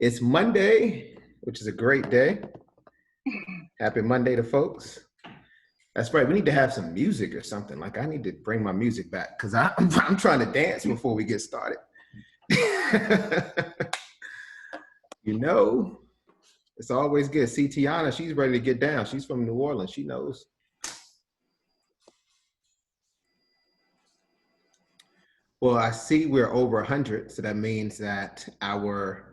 It's Monday, which is a great day. Happy Monday to folks. That's right. We need to have some music or something. Like I need to bring my music back because I'm trying to dance before we get started. You know, it's always good. See Tiana, she's ready to get down. She's from New Orleans. She knows. Well, I see we're over 100, so that means that our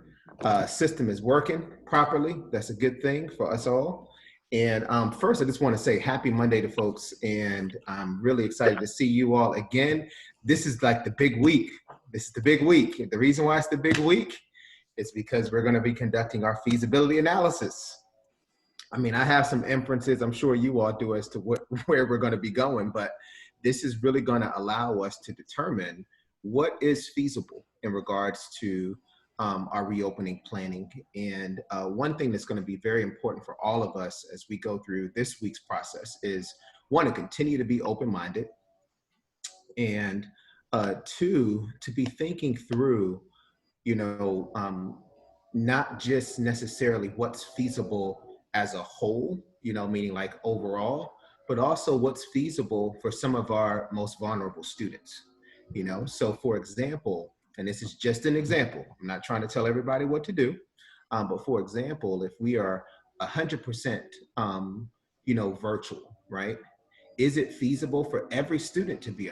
system is working properly. That's a good thing for us all. And first, I just want to say happy Monday to folks, and I'm really excited to see you all again. This is like the big week. This is the big week. The reason why it's the big week is because we're going to be conducting our feasibility analysis. I mean, I have some inferences, I'm sure you all do, as to where we're going to be going, but this is really going to allow us to determine what is feasible in regards to our reopening planning. And one thing that's going to be very important for all of us as we go through this week's process is, one, to continue to be open-minded, and two, to be thinking through, not just necessarily what's feasible as a whole, meaning like overall, but also what's feasible for some of our most vulnerable students. So for example, and this is just an example, I'm not trying to tell everybody what to do, but for example, if we are 100% virtual, right? Is it feasible for every student to be 100%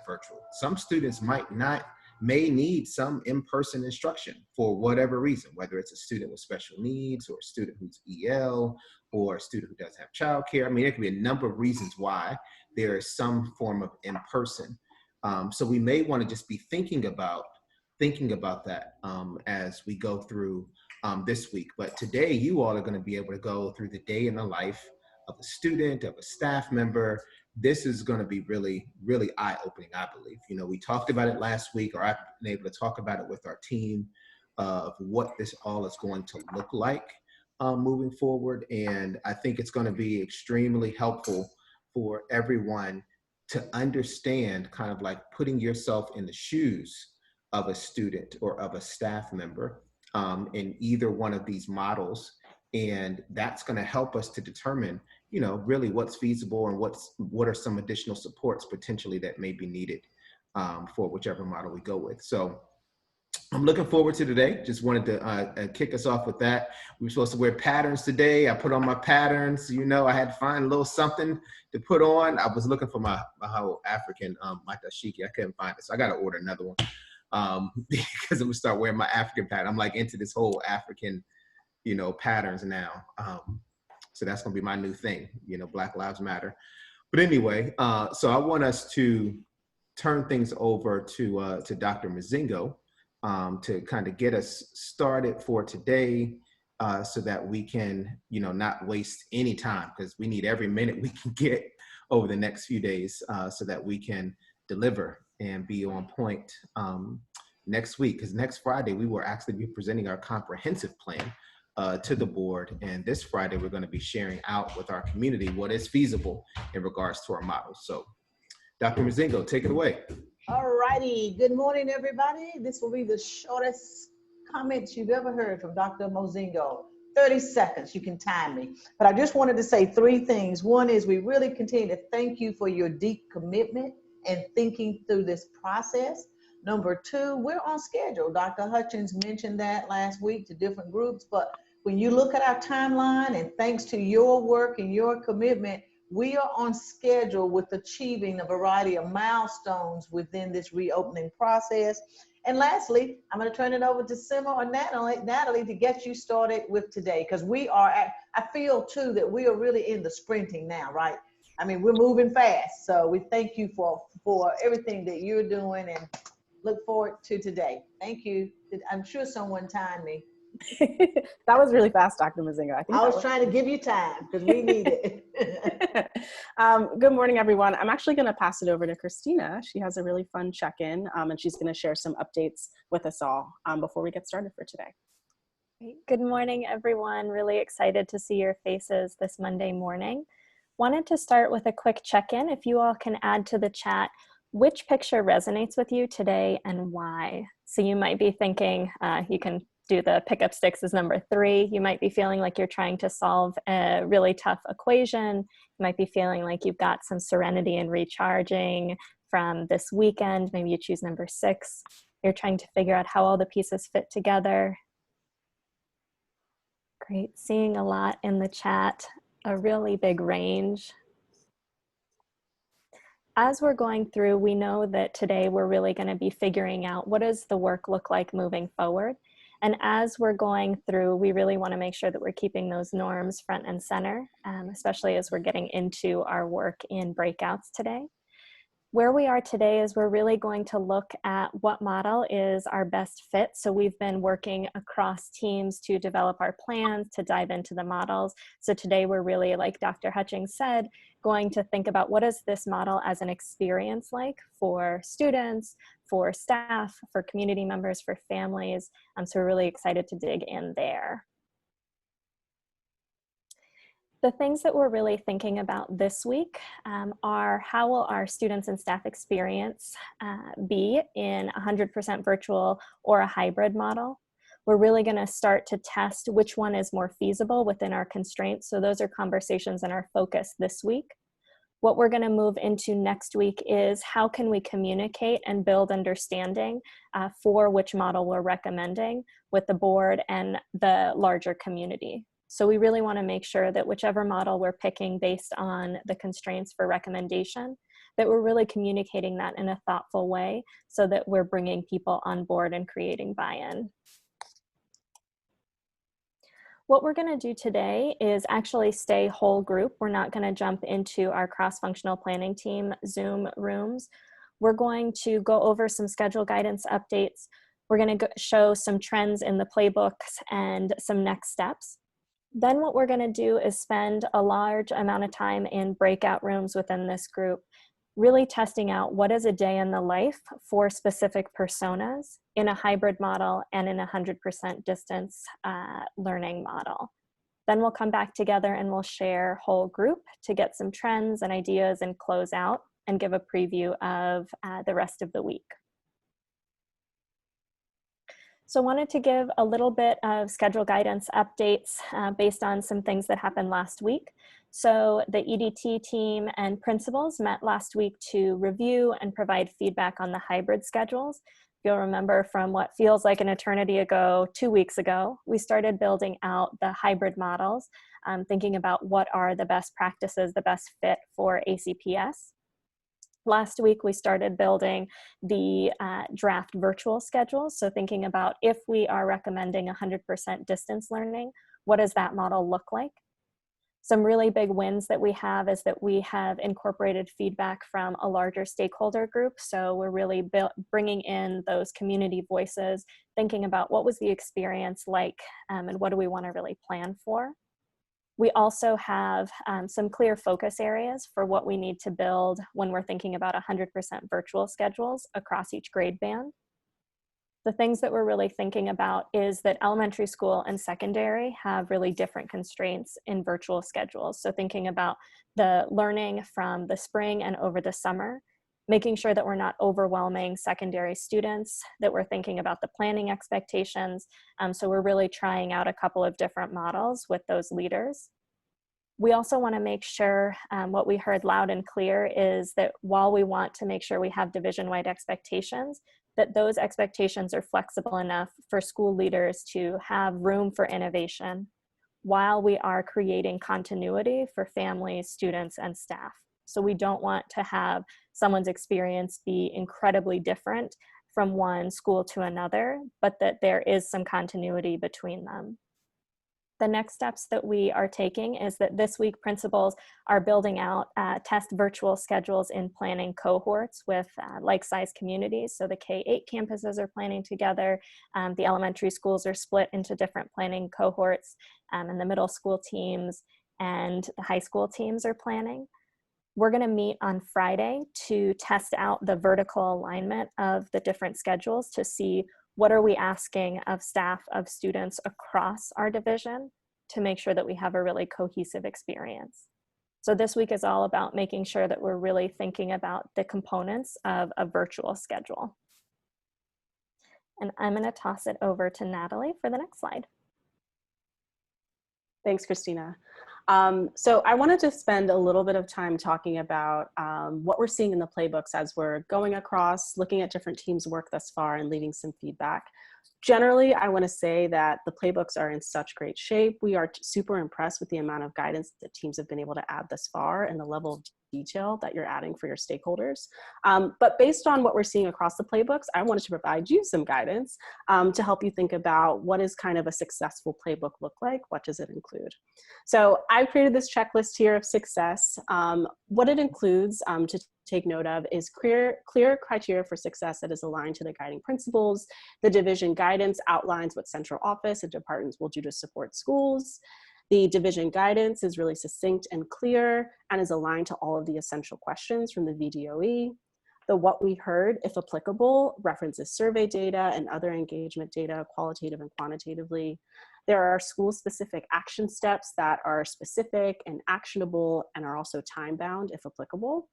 virtual? Some students may need some in-person instruction for whatever reason, whether it's a student with special needs or a student who's EL or a student who doesn't have childcare. I mean, there can be a number of reasons why there is some form of in-person. So we may want to just be thinking about that as we go through this week. But today, you all are going to be able to go through the day in the life of a student, of a staff member. This is going to be really, really eye-opening, I believe. We talked about it last week, or I've been able to talk about it with our team of what this all is going to look like moving forward. And I think it's going to be extremely helpful for everyone to understand, kind of like putting yourself in the shoes of a student or of a staff member in either one of these models. And that's going to help us to determine, really what's feasible and what are some additional supports potentially that may be needed for whichever model we go with. So I'm looking forward to today. Just wanted to kick us off with that. We were supposed to wear patterns today. I put on my patterns. I had to find a little something to put on. I was looking for my whole African my dashiki. I couldn't find it, so I got to order another one because I'm gonna start wearing my African pattern. I'm like into this whole African, patterns now. So that's gonna be my new thing. Black Lives Matter. But anyway, so I want us to turn things over to Dr. Mozingo. To kind of get us started for today so that we can, not waste any time, because we need every minute we can get over the next few days so that we can deliver and be on point next week. Because next Friday, we will actually be presenting our comprehensive plan to the board. And this Friday, we're going to be sharing out with our community what is feasible in regards to our models. So Dr. Mozingo, take it away. All righty. Good morning, everybody. This will be the shortest comments you've ever heard from Dr. Mozingo. 30 seconds, you can time me. But I just wanted to say three things. One is we really continue to thank you for your deep commitment and thinking through this process. Number two, we're on schedule. Dr. Hutchins mentioned that last week to different groups, but when you look at our timeline, and thanks to your work and your commitment, we are on schedule with achieving a variety of milestones within this reopening process. And lastly, I'm going to turn it over to Sima or Natalie to get you started with today, because I feel too that we are really in the sprinting now, right? I mean, we're moving fast. So we thank you for everything that you're doing and look forward to today. Thank you. I'm sure someone timed me. That was really fast, Dr. Mozingo. I was trying to give you time because we need it. Good morning, everyone. I'm actually going to pass it over to Christina. She has a really fun check-in, and she's going to share some updates with us all before we get started for today. Good morning, everyone. Really excited to see your faces this Monday morning. Wanted to start with a quick check-in. If you all can add to the chat, which picture resonates with you today and why? So you might be thinking, you can do the pickup sticks as number 3. You might be feeling like you're trying to solve a really tough equation. You might be feeling like you've got some serenity and recharging from this weekend. Maybe you choose number 6. You're trying to figure out how all the pieces fit together. Great, seeing a lot in the chat, a really big range. As we're going through, we know that today we're really going to be figuring out what does the work look like moving forward. And as we're going through, we really want to make sure that we're keeping those norms front and center, especially as we're getting into our work in breakouts today. Where we are today is we're really going to look at what model is our best fit. So we've been working across teams to develop our plans, to dive into the models. So today we're really, like Dr. Hutchings said, going to think about what is this model as an experience like for students, for staff, for community members, for families. So we're really excited to dig in there. The things that we're really thinking about this week are how will our students and staff experience be in 100% virtual or a hybrid model. We're really going to start to test which one is more feasible within our constraints. So those are conversations and our focus this week. What we're going to move into next week is how can we communicate and build understanding for which model we're recommending with the board and the larger community. So we really want to make sure that whichever model we're picking based on the constraints for recommendation, that we're really communicating that in a thoughtful way so that we're bringing people on board and creating buy-in. What we're going to do today is actually stay whole group. We're not going to jump into our cross-functional planning team Zoom rooms. We're going to go over some schedule guidance updates. We're going to show some trends in the playbooks and some next steps. Then what we're going to do is spend a large amount of time in breakout rooms within this group, really testing out what is a day in the life for specific personas in a hybrid model and in a 100% distance learning model. Then we'll come back together and we'll share whole group to get some trends and ideas and close out and give a preview of the rest of the week. So I wanted to give a little bit of schedule guidance updates based on some things that happened last week. So the EDT team and principals met last week to review and provide feedback on the hybrid schedules. You'll remember from what feels like an eternity ago, 2 weeks ago, we started building out the hybrid models, thinking about what are the best practices, the best fit for ACPS. Last week, we started building the draft virtual schedules. So thinking about if we are recommending 100% distance learning, what does that model look like? Some really big wins that we have is that we have incorporated feedback from a larger stakeholder group. So we're really bringing in those community voices, thinking about what was the experience like and what do we want to really plan for. We also have some clear focus areas for what we need to build when we're thinking about 100% virtual schedules across each grade band. The things that we're really thinking about is that elementary school and secondary have really different constraints in virtual schedules. So thinking about the learning from the spring and over the summer, making sure that we're not overwhelming secondary students, that we're thinking about the planning expectations. So we're really trying out a couple of different models with those leaders. We also want to make sure what we heard loud and clear is that while we want to make sure we have division-wide expectations, that those expectations are flexible enough for school leaders to have room for innovation while we are creating continuity for families, students, and staff. So we don't want to have someone's experience be incredibly different from one school to another, but that there is some continuity between them. The next steps that we are taking is that this week principals are building out test virtual schedules in planning cohorts with like-sized communities. So the K-8 campuses are planning together. The elementary schools are split into different planning cohorts, and the middle school teams and the high school teams are planning. We're going to meet on Friday to test out the vertical alignment of the different schedules to see what are we asking of staff, of students across our division to make sure that we have a really cohesive experience. So this week is all about making sure that we're really thinking about the components of a virtual schedule. And I'm going to toss it over to Natalie for the next slide. Thanks, Christina. So I wanted to spend a little bit of time talking about what we're seeing in the playbooks as we're going across, looking at different teams' work thus far and leaving some feedback. Generally, I want to say that the playbooks are in such great shape. We are super impressed with the amount of guidance that teams have been able to add thus far and the level of detail that you're adding for your stakeholders. But based on what we're seeing across the playbooks, I wanted to provide you some guidance to help you think about what does kind of a successful playbook look like? What does it include? So I've created this checklist here of success. What it includes to take note of is clear criteria for success that is aligned to the guiding principles. The division guidance outlines what central office and departments will do to support schools. The division guidance is really succinct and clear and is aligned to all of the essential questions from the VDOE. The what we heard, if applicable, references survey data and other engagement data, qualitative and quantitatively. There are school-specific action steps that are specific and actionable and are also time-bound, if applicable.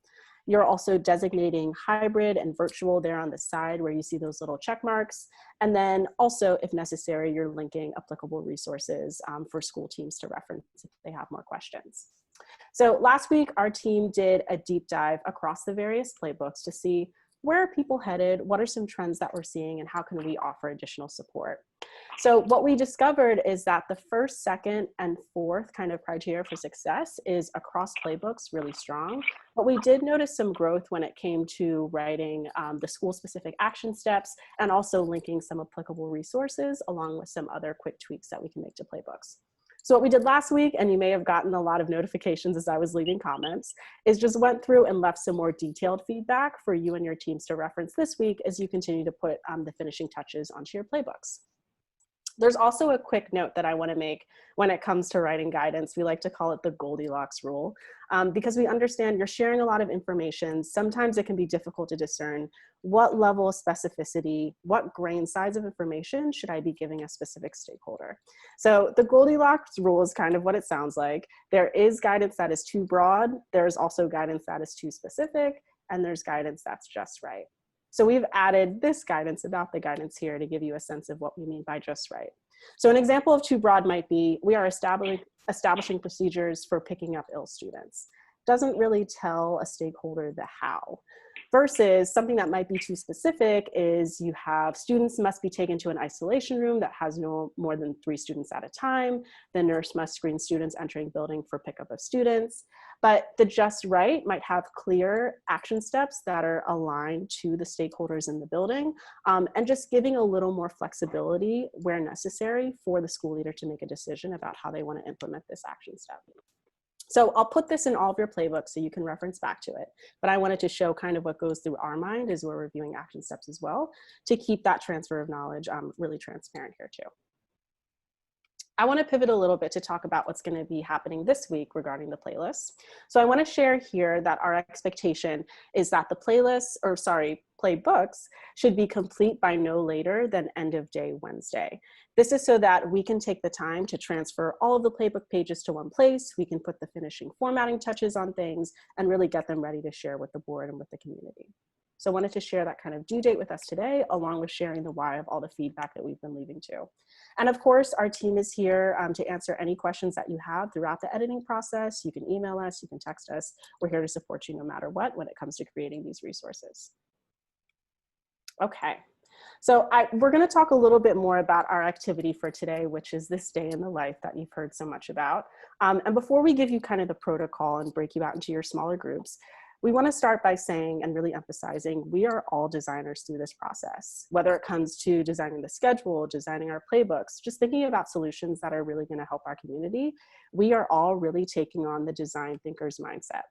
You're also designating hybrid and virtual there on the side where you see those little check marks. And then also, if necessary, you're linking applicable resources for school teams to reference if they have more questions. So last week, our team did a deep dive across the various playbooks to see where are people headed, what are some trends that we're seeing, and how can we offer additional support. So what we discovered is that the first, second, and fourth kind of criteria for success is across playbooks really strong. But we did notice some growth when it came to writing the school-specific action steps and also linking some applicable resources along with some other quick tweaks that we can make to playbooks. So what we did last week, and you may have gotten a lot of notifications as I was leaving comments, is just went through and left some more detailed feedback for you and your teams to reference this week as you continue to put the finishing touches onto your playbooks. There's also a quick note that I want to make when it comes to writing guidance. We like to call it the Goldilocks rule because we understand you're sharing a lot of information. Sometimes it can be difficult to discern what level of specificity, what grain size of information should I be giving a specific stakeholder. So the Goldilocks rule is kind of what it sounds like. There is guidance that is too broad. There's also guidance that is too specific, and there's guidance that's just right. So we've added this guidance about the guidance here to give you a sense of what we mean by just right. So an example of too broad might be, we are establishing procedures for picking up ill students. Doesn't really tell a stakeholder the how. Versus something that might be too specific is you have students must be taken to an isolation room that has no more than 3 students at a time. The nurse must screen students entering building for pickup of students. But the just right might have clear action steps that are aligned to the stakeholders in the building and just giving a little more flexibility where necessary for the school leader to make a decision about how they want to implement this action step. So I'll put this in all of your playbooks so you can reference back to it. But I wanted to show kind of what goes through our mind as we're reviewing action steps as well to keep that transfer of knowledge really transparent here too. I want to pivot a little bit to talk about what's going to be happening this week regarding the playlist. So I want to share here that our expectation is that the playbooks should be complete by no later than end of day Wednesday. This is so that we can take the time to transfer all of the playbook pages to one place. We can put the finishing formatting touches on things and really get them ready to share with the board and with the community. So I wanted to share that kind of due date with us today, along with sharing the why of all the feedback that we've been leaving too. And of course, our team is here to answer any questions that you have throughout the editing process. You can email us, you can text us. We're here to support you no matter what when it comes to creating these resources. Okay, so we're gonna talk a little bit more about our activity for today, which is this day in the life that you've heard so much about. And before we give you kind of the protocol and break you out into your smaller groups, we want to start by saying and really emphasizing we are all designers through this process, whether it comes to designing the schedule, designing our playbooks, just thinking about solutions that are really going to help our community. We are all really taking on the design thinker's mindset.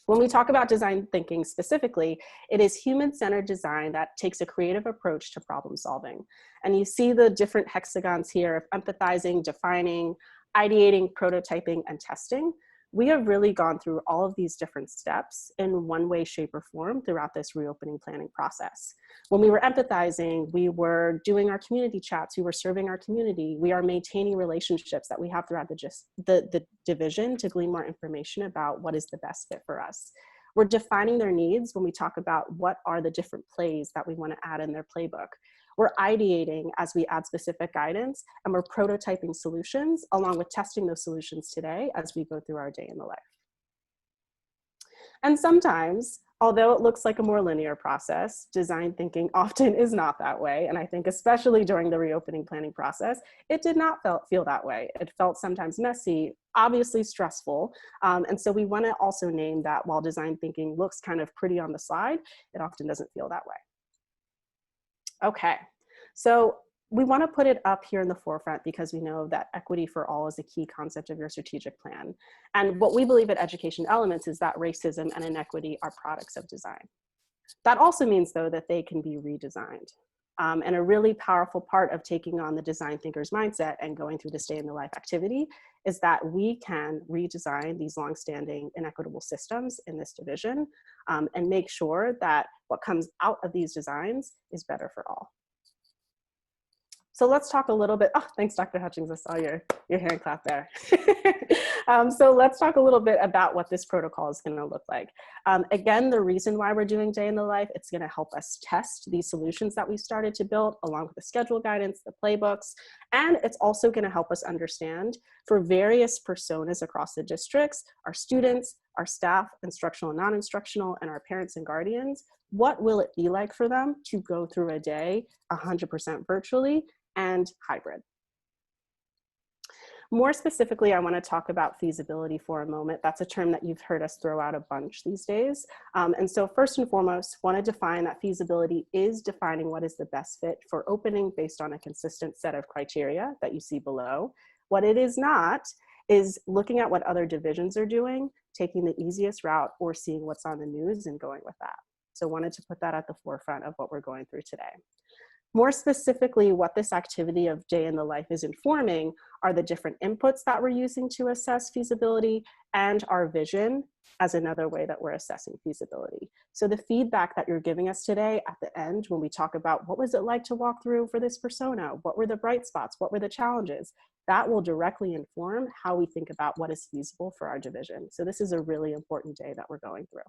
When we talk about design thinking specifically, it is human-centered design that takes a creative approach to problem solving. And you see the different hexagons here of empathizing, defining, ideating, prototyping, and testing. We have really gone through all of these different steps in one way, shape, or form throughout this reopening planning process. When we were empathizing, we were doing our community chats, we were serving our community, we are maintaining relationships that we have throughout the division to glean more information about what is the best fit for us. We're defining their needs when we talk about what are the different plays that we want to add in their playbook. We're ideating as we add specific guidance, and we're prototyping solutions along with testing those solutions today as we go through our day in the life. And sometimes, although it looks like a more linear process, design thinking often is not that way. And I think especially during the reopening planning process, it did not feel that way. It felt sometimes messy, obviously stressful. And so we want to also name that while design thinking looks kind of pretty on the slide, it often doesn't feel that way. Okay, so we want to put it up here in the forefront because we know that equity for all is a key concept of your strategic plan. And what we believe at Education Elements is that racism and inequity are products of design. That also means, though, that they can be redesigned. And a really powerful part of taking on the design thinker's mindset and going through this day in the life activity is that we can redesign these longstanding inequitable systems in this division and make sure that what comes out of these designs is better for all. So let's talk a little bit, oh, thanks, Dr. Hutchings, I saw your hand clap there. So let's talk a little bit about what this protocol is gonna look like. Again, the reason why we're doing Day in the Life, it's gonna help us test these solutions that we started to build along with the schedule guidance, the playbooks, and it's also gonna help us understand for various personas across the districts, our students, our staff, instructional and non-instructional, and our parents and guardians, what will it be like for them to go through a day 100% virtually and hybrid. More specifically, I want to talk about feasibility for a moment. That's a term that you've heard us throw out a bunch these days. And so first and foremost, want to define that feasibility is defining what is the best fit for opening based on a consistent set of criteria that you see below. What it is not is looking at what other divisions are doing, taking the easiest route, or seeing what's on the news and going with that. So wanted to put that at the forefront of what we're going through today. More specifically, what this activity of Day in the Life is informing are the different inputs that we're using to assess feasibility and our vision as another way that we're assessing feasibility. So the feedback that you're giving us today at the end, when we talk about what was it like to walk through for this persona, what were the bright spots, what were the challenges, that will directly inform how we think about what is feasible for our division. So this is a really important day that we're going through.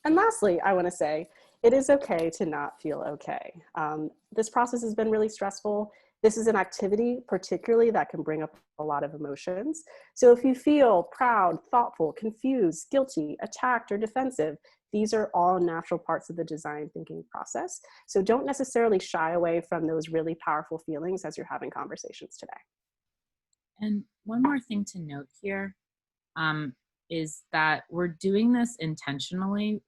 And lastly, I want to say, it is okay to not feel okay. This process has been really stressful. This is an activity, particularly, that can bring up a lot of emotions. So if you feel proud, thoughtful, confused, guilty, attacked, or defensive, these are all natural parts of the design thinking process. So don't necessarily shy away from those really powerful feelings as you're having conversations today. And one more thing to note here is that we're doing this intentionally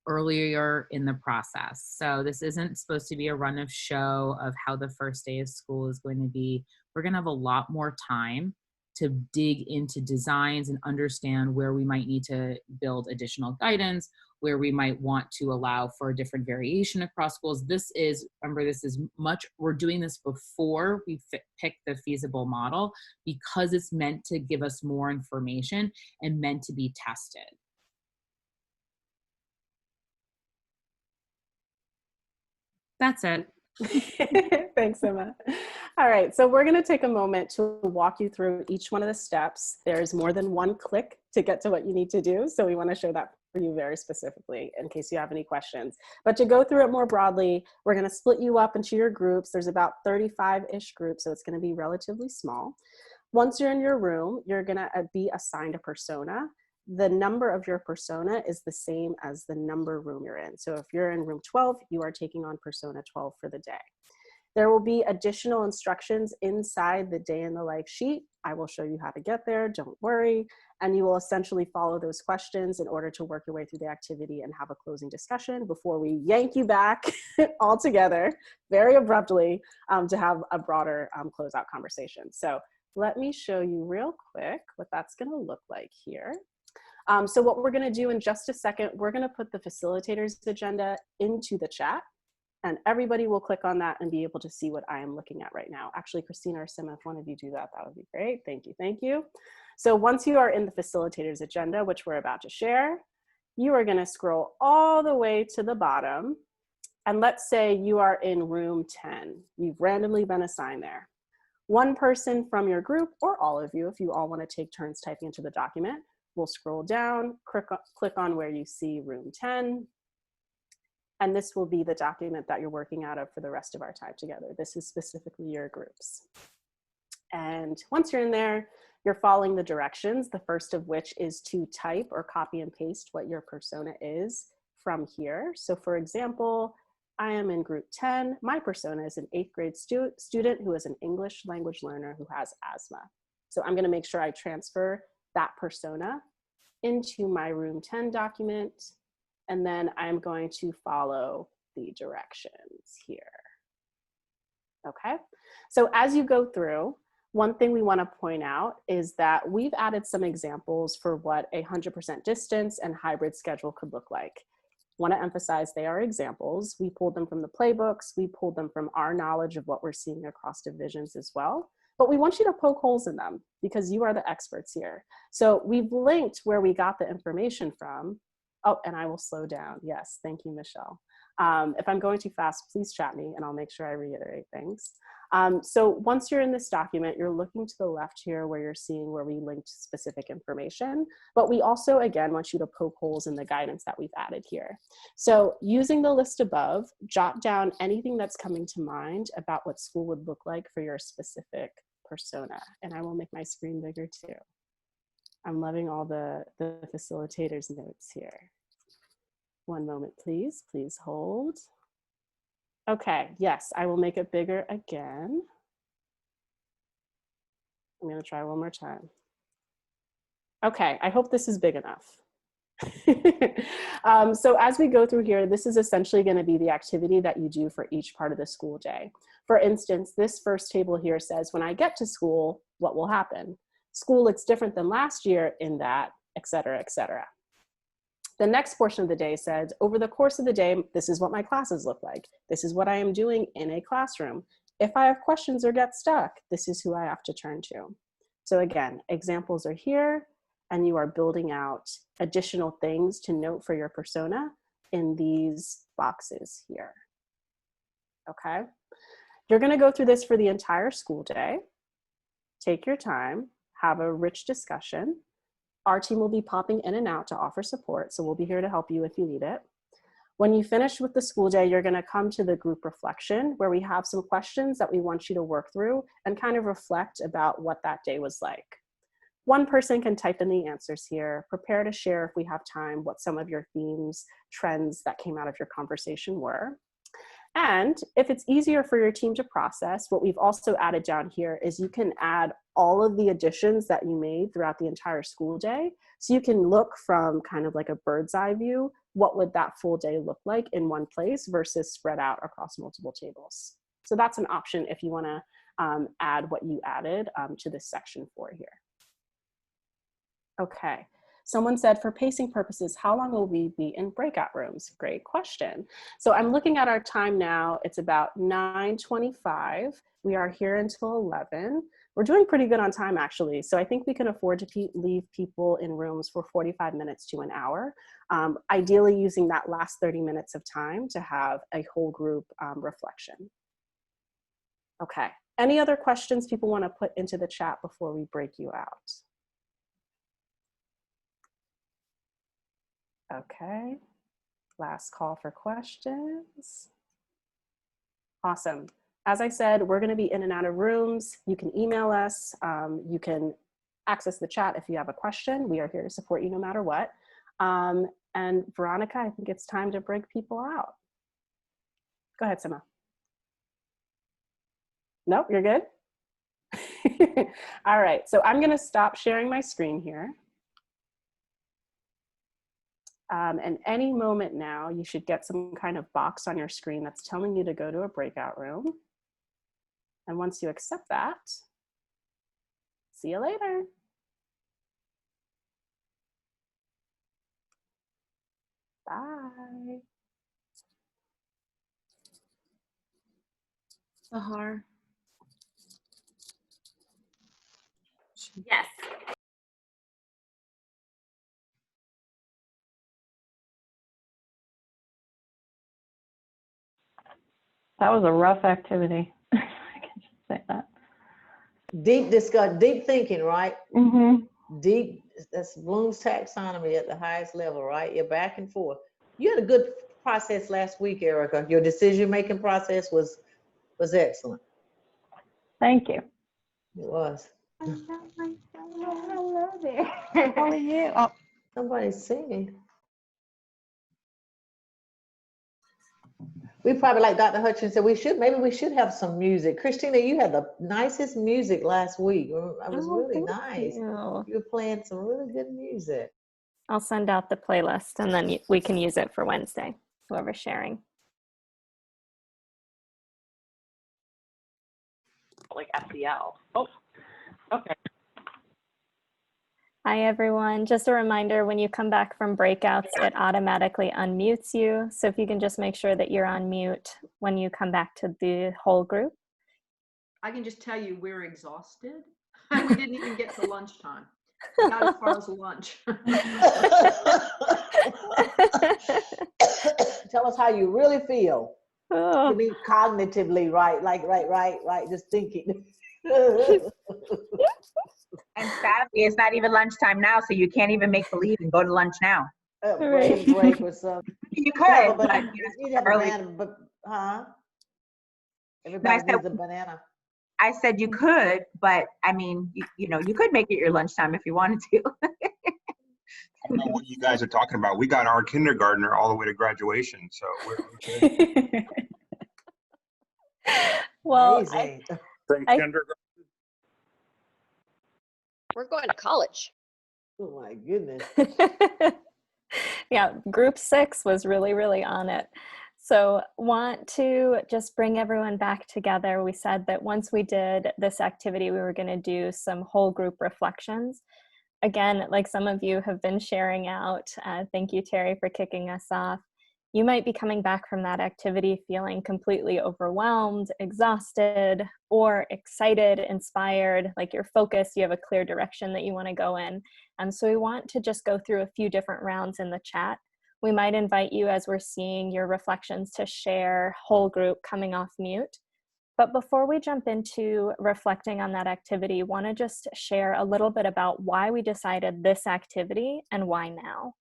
earlier in the process. So this isn't supposed to be a run of show of how the first day of school is going to be. We're going to have a lot more time to dig into designs and understand where we might need to build additional guidance, where we might want to allow for a different variation across schools. This is, remember, this is much, we're doing this before we pick the feasible model because it's meant to give us more information and meant to be tested. That's it. Thanks, Emma. All right, so we're going to take a moment to walk you through each one of the steps. There's more than one click to get to what you need to do, so we want to show that for you very specifically in case you have any questions. But to go through it more broadly, we're going to split you up into your groups. There's about 35-ish groups, so it's going to be relatively small. Once you're in your room, you're going to be assigned a persona. The number of your persona is the same as the number room you're in. So if you're in room 12, you are taking on persona 12 for the day. There will be additional instructions inside the Day in the Life sheet. I will show you how to get there, don't worry. And you will essentially follow those questions in order to work your way through the activity and have a closing discussion before we yank you back all together very abruptly to have a broader closeout conversation. So let me show you real quick what that's gonna look like here. So what we're going to do in just a second, we're going to put the facilitator's agenda into the chat, and everybody will click on that and be able to see what I am looking at right now. Actually, Christina or Sim, if one of you do that, that would be great. Thank you, thank you. So once you are in the facilitator's agenda, which we're about to share, you are going to scroll all the way to the bottom, and let's say you are in room 10. You've randomly been assigned there. One person from your group, or all of you, if you all want to take turns typing into the document, we'll scroll down, click on where you see room 10, And this will be the document that you're working out of for the rest of our time together. This is specifically your groups. And once you're in there, you're following the directions, the first of which is to type or copy and paste what your persona is from here. So for example, I am in group 10. My persona is an 8th grade student who is an English language learner who has asthma. So I'm gonna make sure I transfer that persona into my room 10 document, and then I'm going to follow the directions here. Okay, so as you go through, one thing we want to point out is that we've added some examples for what a 100% distance and hybrid schedule could look like. Want to emphasize they are examples. We pulled them from the playbooks. We pulled them from our knowledge of what we're seeing across divisions as well. But we want you to poke holes in them because you are the experts here. So we've linked where we got the information from. Oh, and I will slow down. Yes, thank you, Michelle. If I'm going too fast, please chat me and I'll make sure I reiterate things. So once you're in this document, you're looking to the left here where you're seeing where we linked specific information, but we also, again, want you to poke holes in the guidance that we've added here. So using the list above, jot down anything that's coming to mind about what school would look like for your specific persona. And I will make my screen bigger too. I'm loving all the facilitators' notes here. One moment, please. Please hold. Okay, yes, I will make it bigger again. I'm gonna try one more time. Okay, I hope this is big enough. So as we go through here, this is essentially gonna be the activity that you do for each part of the school day. For instance, this first table here says, when I get to school, what will happen? School looks different than last year in that, et cetera, et cetera. The next portion of the day says, over the course of the day, this is what my classes look like. This is what I am doing in a classroom. If I have questions or get stuck, this is who I have to turn to. So again, examples are here, and you are building out additional things to note for your persona in these boxes here. Okay? You're gonna go through this for the entire school day. Take your time, have a rich discussion. Our team will be popping in and out to offer support, so we'll be here to help you if you need it. When you finish with the school day, you're gonna come to the group reflection where we have some questions that we want you to work through and kind of reflect about what that day was like. One person can type in the answers here, prepare to share if we have time what some of your themes, trends that came out of your conversation were. And if it's easier for your team to process, what we've also added down here is you can add all of the additions that you made throughout the entire school day. So you can look from kind of like a bird's eye view, what would that full day look like in one place versus spread out across multiple tables. So that's an option if you wanna add what you added to this section 4 here. Okay. Someone said, for pacing purposes, how long will we be in breakout rooms? Great question. So I'm looking at our time now. It's about 9:25. We are here until 11. We're doing pretty good on time, actually. So I think we can afford to leave people in rooms for 45 minutes to an hour, ideally using that last 30 minutes of time to have a whole group reflection. Okay. Any other questions people want to put into the chat before we break you out? Okay, last call for questions. Awesome. As I said, we're gonna be in and out of rooms. You can email us. You can access the chat if you have a question. We are here to support you no matter what. And Veronica, I think it's time to break people out. Go ahead, Sima. Nope, you're good? All right, so I'm gonna stop sharing my screen here. And any moment now, you should get some kind of box on your screen that's telling you to go to a breakout room. And once you accept that, see you later. Bye. Sahar. Yes. That was a rough activity. I can just say that. Deep discuss, deep thinking, right? Mm-hmm. Deep, that's Bloom's taxonomy at the highest level, right? You're back and forth. You had a good process last week, Erica. Your decision-making process was excellent. Thank you. It was. Hello there. How are you? Oh, Somebody's singing. We probably, like Dr. Hutchins said, maybe we should have some music. Christina, you had the nicest music last week. It was really thank nice. you. You were playing some really good music. I'll send out the playlist and then we can use it for Wednesday, whoever's sharing. Like SEL. Oh, okay. Hi, everyone. Just a reminder, when you come back from breakouts, it automatically unmutes you. So if you can just make sure that you're on mute when you come back to the whole group. I can just tell you we're exhausted. We didn't even get to lunchtime. Not as far as lunch. Tell us how you really feel. Oh. You mean cognitively, right? Right. Just thinking. And sadly, it's not even lunchtime now, so you can't even make believe and go to lunch now. Break with some. You Yeah, could, but but you need to have a early. banana, but, huh? Everybody said- needs a banana. I said you could, but I mean, you know, you could make it your lunchtime if you wanted to. I don't know what you guys are talking about. We got our kindergartner all the way to graduation, so we're good. Well, Amazing. From I- kindergarten. We're going to college. Oh my goodness. yeah, group 6 was really, really on it. So want to just bring everyone back together. We said that once we did this activity, we were going to do some whole group reflections. Again, like some of you have been sharing out, thank you, Terry, for kicking us off. You might be coming back from that activity feeling completely overwhelmed, exhausted, or excited, inspired, like you're focused, you have a clear direction that you want to go in. So we want to just go through a few different rounds in the chat. We might invite you, as we're seeing your reflections, to share whole group coming off mute. But before we jump into reflecting on that activity, want to just share a little bit about why we decided this activity and why now.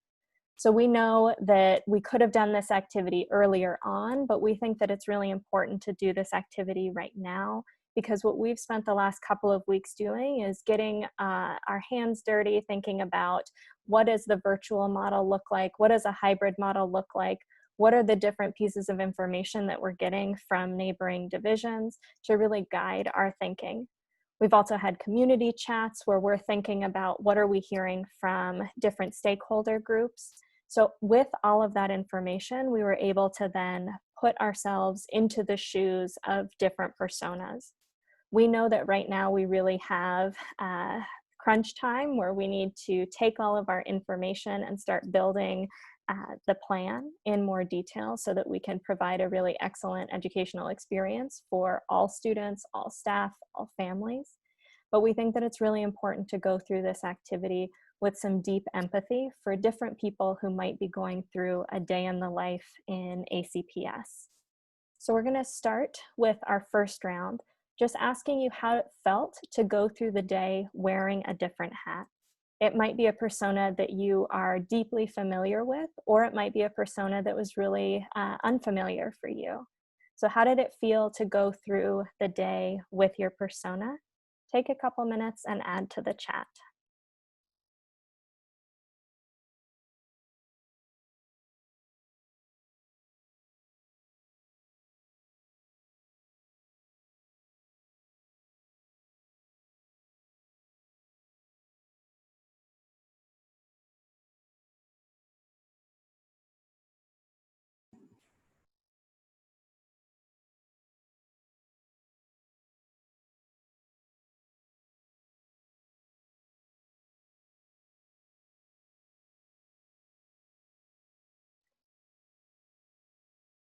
So we know that we could have done this activity earlier on, but we think that it's really important to do this activity right now, because what we've spent the last couple of weeks doing is getting our hands dirty, thinking about what does the virtual model look like? What does a hybrid model look like? What are the different pieces of information that we're getting from neighboring divisions to really guide our thinking? We've also had community chats where we're thinking about what are we hearing from different stakeholder groups. So with all of that information, we were able to then put ourselves into the shoes of different personas. We know that right now we really have crunch time where we need to take all of our information and start building the plan in more detail so that we can provide a really excellent educational experience for all students, all staff, all families. But we think that it's really important to go through this activity with some deep empathy for different people who might be going through a day in the life in ACPS. So we're going to start with our first round, just asking you how it felt to go through the day wearing a different hat. It might be a persona that you are deeply familiar with, or it might be a persona that was really unfamiliar for you. So how did it feel to go through the day with your persona? Take a couple minutes and add to the chat.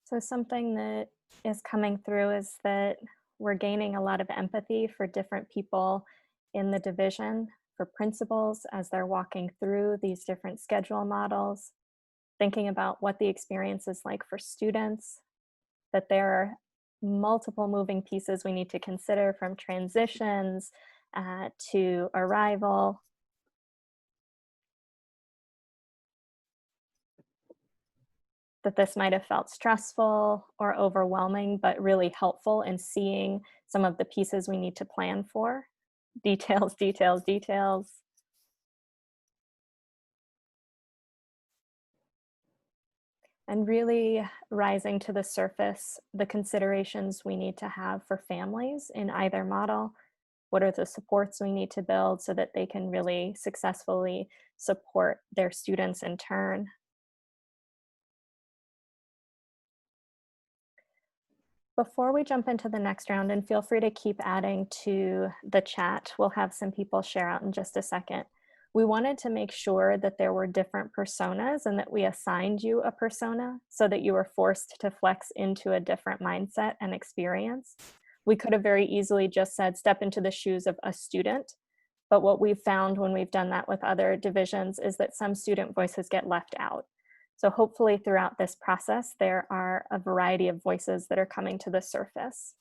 So something that is coming through is that we're gaining a lot of empathy for different people in the division, for principals as they're walking through these different schedule models, thinking about what the experience is like for students, that there are multiple moving pieces we need to consider, from transitions to arrival. that this might have felt stressful or overwhelming, but really helpful in seeing some of the pieces we need to plan for. Details, details, details. And really rising to the surface the considerations we need to have for families in either model. What are the supports we need to build so that they can really successfully support their students in turn? Before we jump into the next round, and feel free to keep adding to the chat, we'll have some people share out in just a second. We wanted to make sure that there were different personas and that we assigned you a persona so that you were forced to flex into a different mindset and experience. We could have very easily just said, step into the shoes of a student. But what we've found when we've done that with other divisions is that some student voices get left out. So hopefully throughout this process, there are a variety of voices that are coming to the surface.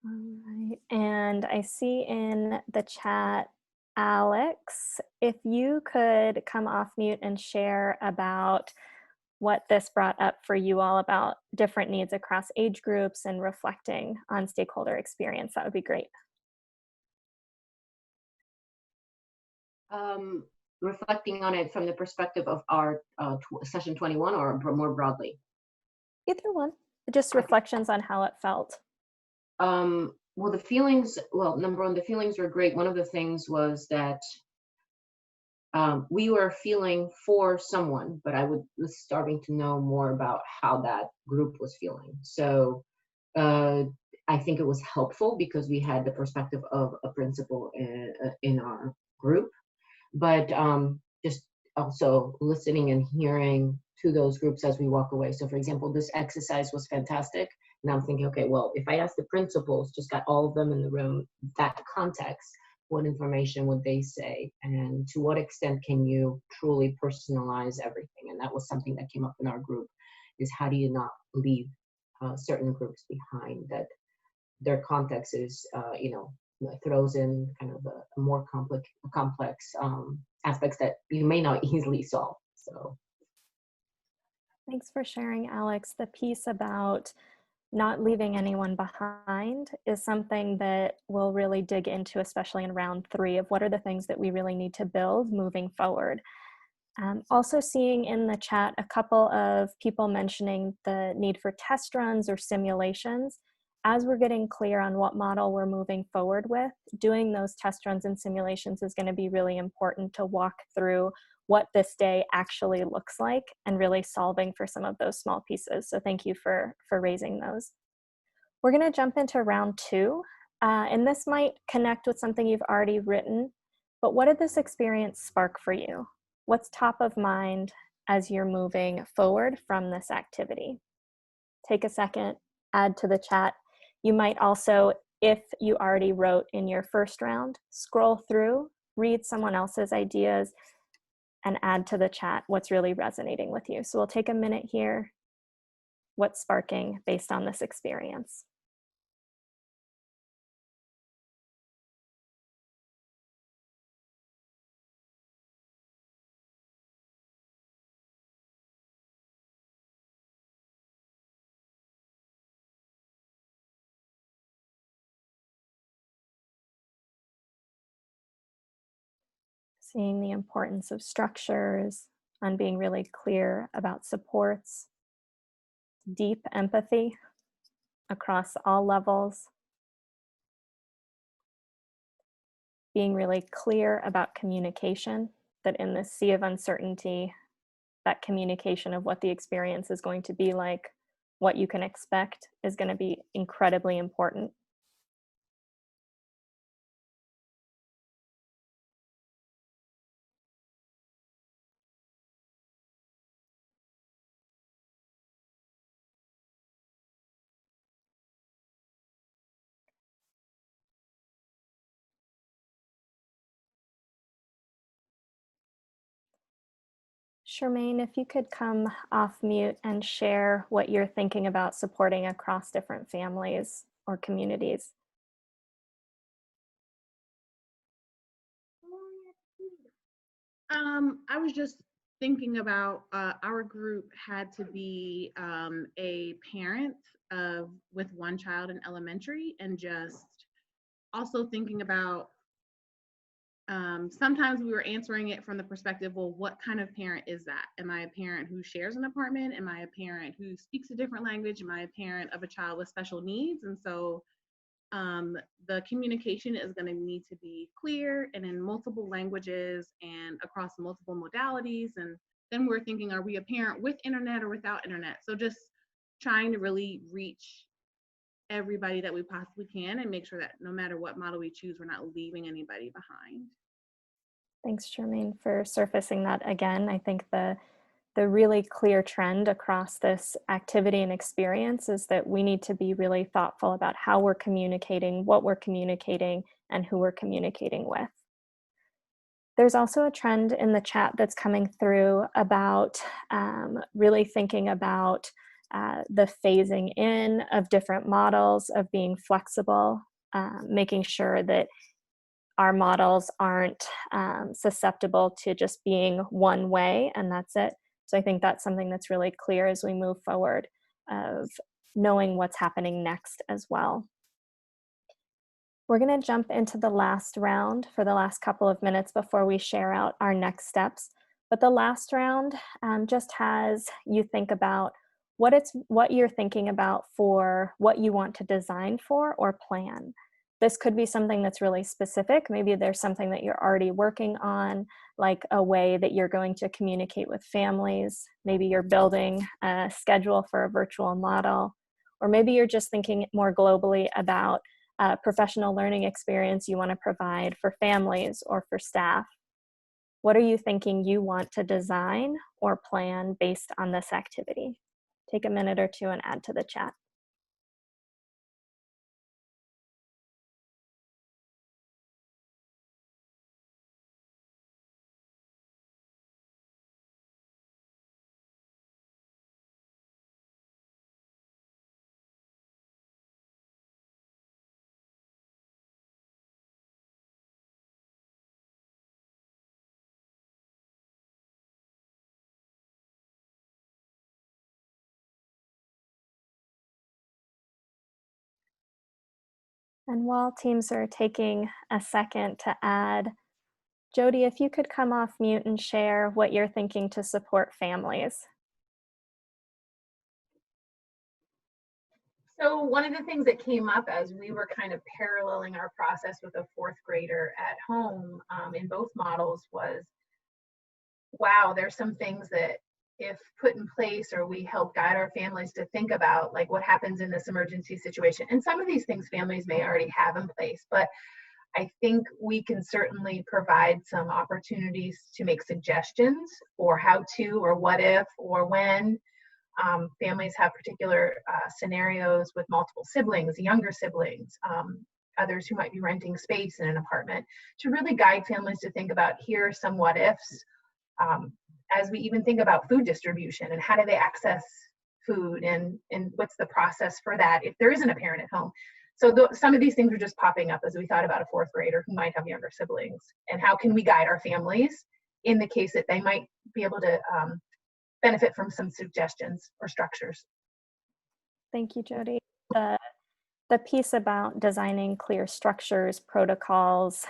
All right, and I see in the chat, Alex, if you could come off mute and share about what this brought up for you all about different needs across age groups and reflecting on stakeholder experience, that would be great. Reflecting on it from the perspective of our session 21 or more broadly? Either one, just reflections on how it felt. Well, the feelings, well, number one, the feelings were great. One of the things was that we were feeling for someone, but I was starting to know more about how that group was feeling. So I think it was helpful because we had the perspective of a principal in our group, but just also listening and hearing to those groups as we walk away. So for example, this exercise was fantastic. And I'm thinking, okay, well, if I ask the principals, just got all of them in the room, that context, what information would they say? And to what extent can you truly personalize everything? And that was something that came up in our group, is how do you not leave certain groups behind, that their context is, throws in kind of a more complex aspects that you may not easily solve. So. Thanks for sharing, Alex. The piece about not leaving anyone behind is something that we'll really dig into, especially in round 3, of what are the things that we really need to build moving forward. Also seeing in the chat a couple of people mentioning the need for test runs or simulations. As we're getting clear on what model we're moving forward with, doing those test runs and simulations is going to be really important to walk through what this day actually looks like and really solving for some of those small pieces. So thank you for raising those. We're going to jump into round 2, and this might connect with something you've already written, but what did this experience spark for you? What's top of mind as you're moving forward from this activity? Take a second, add to the chat. You might also, if you already wrote in your first round, scroll through, read someone else's ideas, and add to the chat what's really resonating with you. So we'll take a minute here. What's sparking based on this experience? Seeing the importance of structures, on being really clear about supports, deep empathy across all levels, being really clear about communication, that in this sea of uncertainty, that communication of what the experience is going to be like, what you can expect, is going to be incredibly important. Charmaine, if you could come off mute and share what you're thinking about supporting across different families or communities. I was just thinking about our group had to be a parent with one child in elementary, and just also thinking about sometimes we were answering it from the perspective, well, what kind of parent is that? Am I a parent who shares an apartment? Am I a parent who speaks a different language? Am I a parent of a child with special needs? And so the communication is going to need to be clear and in multiple languages and across multiple modalities. And then we're thinking, are we a parent with internet or without internet? So just trying to really reach everybody that we possibly can and make sure that no matter what model we choose, we're not leaving anybody behind. Thanks, Charmaine, for surfacing that again. I think the really clear trend across this activity and experience is that we need to be really thoughtful about how we're communicating, what we're communicating, and who we're communicating with. There's also a trend in the chat that's coming through about really thinking about the phasing in of different models, of being flexible, making sure that our models aren't susceptible to just being one way and that's it. So I think that's something that's really clear as we move forward, of knowing what's happening next as well. We're going to jump into the last round for the last couple of minutes before we share out our next steps. But the last round just has you think about what you're thinking about for what you want to design for or plan. This could be something that's really specific. Maybe there's something that you're already working on, like a way that you're going to communicate with families. Maybe you're building a schedule for a virtual model, or maybe you're just thinking more globally about a professional learning experience you want to provide for families or for staff. What are you thinking you want to design or plan based on this activity? Take a minute or two and add to the chat. And while teams are taking a second to add, Jody, if you could come off mute and share what you're thinking to support families. So one of the things that came up as we were kind of paralleling our process with a fourth grader at home in both models was, wow, there's some things that if put in place or we help guide our families to think about, like what happens in this emergency situation. And some of these things families may already have in place, but I think we can certainly provide some opportunities to make suggestions for how to, or what if, or when. Families have particular scenarios with multiple siblings, younger siblings, others who might be renting space in an apartment, to really guide families to think about, here are some what ifs, as we even think about food distribution and how do they access food, and what's the process for that if there isn't a parent at home. So some of these things are just popping up as we thought about a fourth grader who might have younger siblings, and how can we guide our families in the case that they might be able to benefit from some suggestions or structures. Thank you, Jody. The piece about designing clear structures, protocols,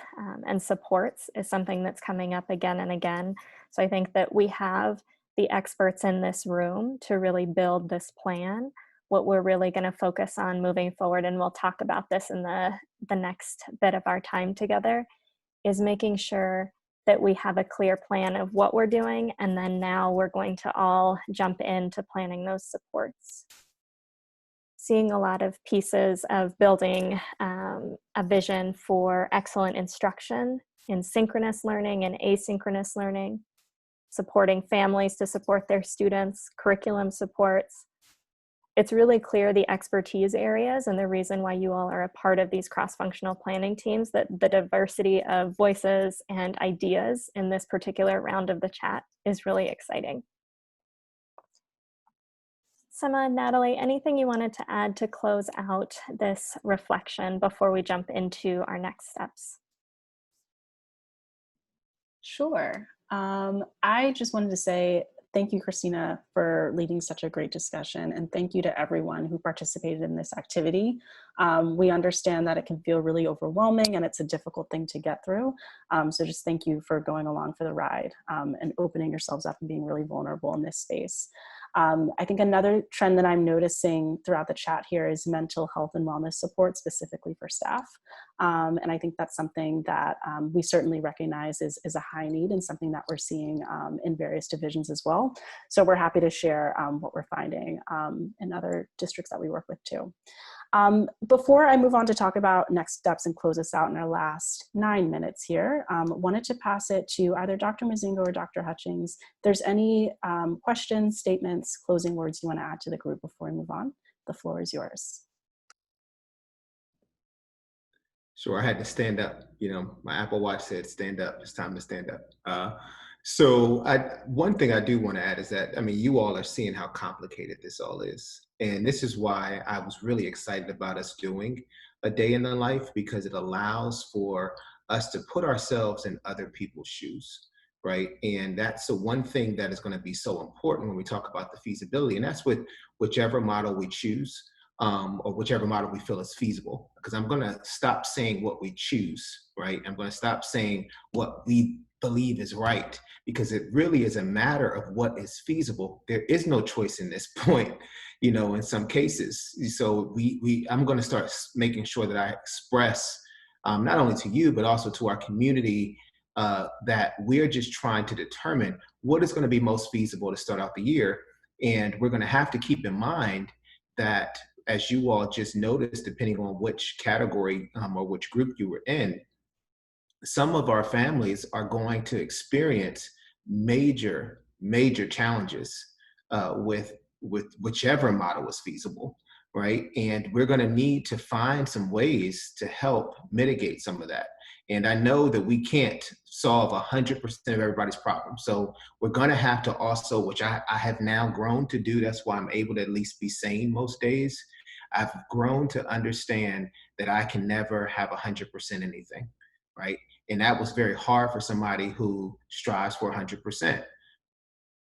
and supports is something that's coming up again and again. So I think that we have the experts in this room to really build this plan. What we're really going to focus on moving forward, and we'll talk about this in the next bit of our time together, is making sure that we have a clear plan of what we're doing, and then now we're going to all jump into planning those supports. Seeing a lot of pieces of building a vision for excellent instruction in synchronous learning and asynchronous learning, supporting families to support their students, curriculum supports. It's really clear the expertise areas and the reason why you all are a part of these cross-functional planning teams, that the diversity of voices and ideas in this particular round of the chat is really exciting. Sema, Natalie, anything you wanted to add to close out this reflection before we jump into our next steps? Sure. I just wanted to say thank you, Christina, for leading such a great discussion, and thank you to everyone who participated in this activity. We understand that it can feel really overwhelming and it's a difficult thing to get through. So just thank you for going along for the ride and opening yourselves up and being really vulnerable in this space. I think another trend that I'm noticing throughout the chat here is mental health and wellness support specifically for staff. And I think that's something that we certainly recognize is a high need and something that we're seeing in various divisions as well. So we're happy to share what we're finding in other districts that we work with too. Before I move on to talk about next steps and close us out in our last 9 minutes here, wanted to pass it to either Dr. Mozingo or Dr. Hutchings. If there's any questions, statements, closing words you want to add to the group before we move on, the floor is yours. Sure, I had to stand up. You know, my Apple Watch said, stand up, it's time to stand up. One thing I do want to add is that, I mean, you all are seeing how complicated this all is. And this is why I was really excited about us doing a day in the life, because it allows for us to put ourselves in other people's shoes, right? And that's the one thing that is going to be so important when we talk about the feasibility. And that's with whichever model we choose. Or whichever model we feel is feasible, because I'm going to stop saying what we choose, right? I'm going to stop saying what we believe is right, because it really is a matter of what is feasible. There is no choice in this point, you know, in some cases. So I'm going to start making sure that I express not only to you, but also to our community that we're just trying to determine what is going to be most feasible to start out the year. And we're going to have to keep in mind that, as you all just noticed, depending on which category or which group you were in, some of our families are going to experience major challenges with whichever model is feasible, right? And we're going to need to find some ways to help mitigate some of that. And I know that we can't solve 100% of everybody's problem. So we're going to have to also, which I have now grown to do, that's why I'm able to at least be sane most days. I've grown to understand that I can never have 100% anything, right? And that was very hard for somebody who strives for 100%.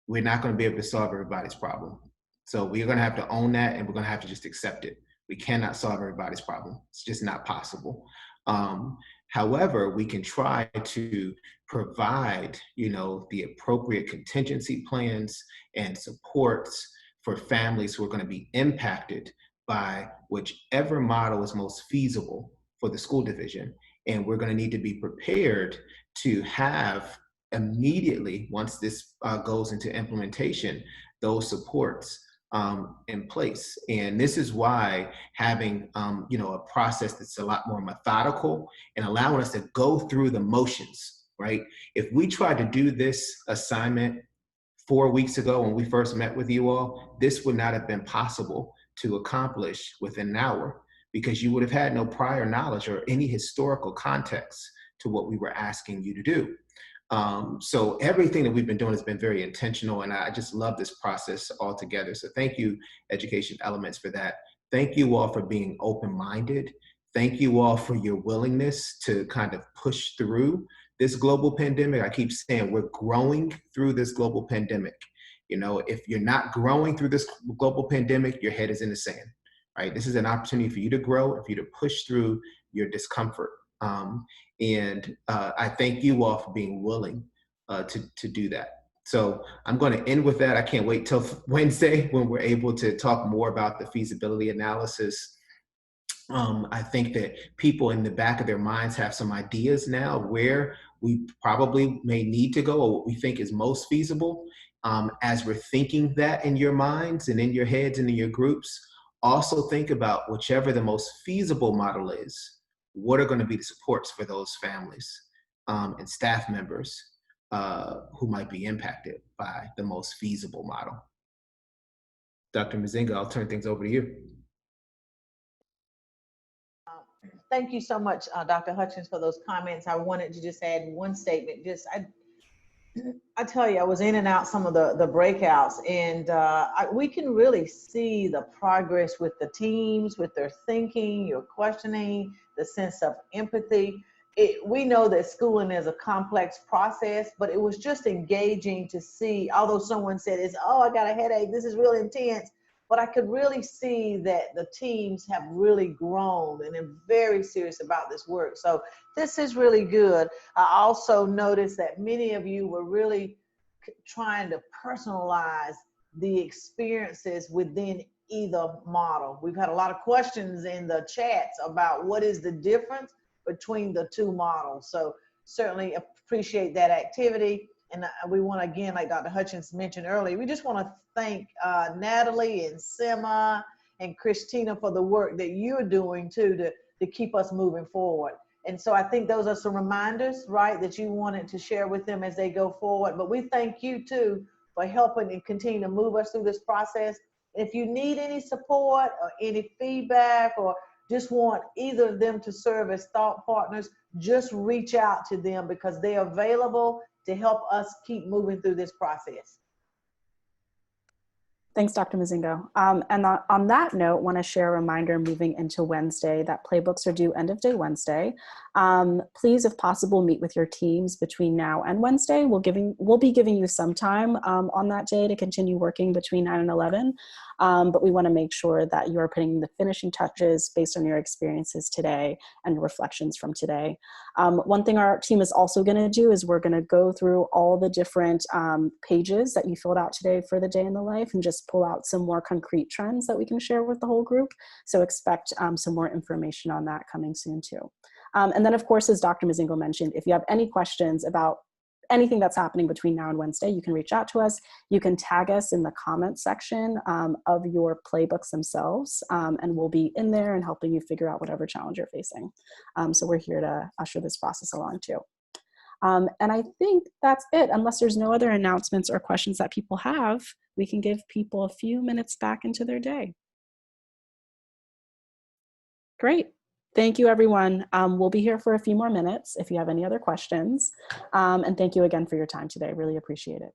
We're not going to be able to solve everybody's problem. So we're going to have to own that, and we're going to have to just accept it. We cannot solve everybody's problem. It's just not possible. However, we can try to provide, you know, the appropriate contingency plans and supports for families who are going to be impacted by whichever model is most feasible for the school division. And we're going to need to be prepared to have immediately, once this goes into implementation, those supports in place. And this is why having you know, a process that's a lot more methodical and allowing us to go through the motions, right? If we tried to do this assignment 4 weeks ago when we first met with you all, this would not have been possible to accomplish within an hour, because you would have had no prior knowledge or any historical context to what we were asking you to do. So everything that we've been doing has been very intentional, and I just love this process altogether. So thank you, Education Elements, for that. Thank you all for being open-minded. Thank you all for your willingness to kind of push through this global pandemic. I keep saying we're growing through this global pandemic. You know, if you're not growing through this global pandemic, your head is in the sand, right? This is an opportunity for you to grow, for you to push through your discomfort. I thank you all for being willing to do that. So I'm going to end with that. I can't wait till Wednesday when we're able to talk more about the feasibility analysis. I think that people in the back of their minds have some ideas now where we probably may need to go, or what we think is most feasible. As we're thinking that in your minds and in your heads and in your groups, also think about whichever the most feasible model is, what are going to be the supports for those families and staff members who might be impacted by the most feasible model. Dr. Mozingo, I'll turn things over to you. Thank you so much, Dr. Hutchings, for those comments. I wanted to just add one statement. I tell you, I was in and out some of the breakouts, and we can really see the progress with the teams, with their thinking, your questioning, the sense of empathy. we know that schooling is a complex process, but it was just engaging to see, although someone said, oh, I got a headache, this is really intense, but I could really see that the teams have really grown and are very serious about this work. So this is really good. I also noticed that many of you were really trying to personalize the experiences within either model. We've had a lot of questions in the chats about what is the difference between the two models. So certainly appreciate that activity. And we want to, again, like Dr. Hutchins mentioned earlier, we just want to thank Natalie and Sima and Christina for the work that you're doing too to keep us moving forward. And so I think those are some reminders, right, that you wanted to share with them as they go forward. But we thank you too for helping and continue to move us through this process. If you need any support or any feedback or just want either of them to serve as thought partners, just reach out to them because they're available to help us keep moving through this process. Thanks, Dr. Mozingo. And on that note, want to share a reminder moving into Wednesday that playbooks are due end of day Wednesday. Please, if possible, meet with your teams between now and Wednesday. We'll be giving you some time on that day to continue working between 9 and 11. But we want to make sure that you're putting the finishing touches based on your experiences today and your reflections from today. One thing our team is also going to do is we're going to go through all the different pages that you filled out today for the day in the life and just pull out some more concrete trends that we can share with the whole group. So expect some more information on that coming soon too. And then of course, as Dr. Mozingo mentioned, if you have any questions about anything that's happening between now and Wednesday, you can reach out to us. You can tag us in the comments section of your playbooks themselves, and we'll be in there and helping you figure out whatever challenge you're facing. So we're here to usher this process along too. And I think that's it. Unless there's no other announcements or questions that people have, we can give people a few minutes back into their day. Great. Thank you, everyone. We'll be here for a few more minutes if you have any other questions. And thank you again for your time today. Really appreciate it.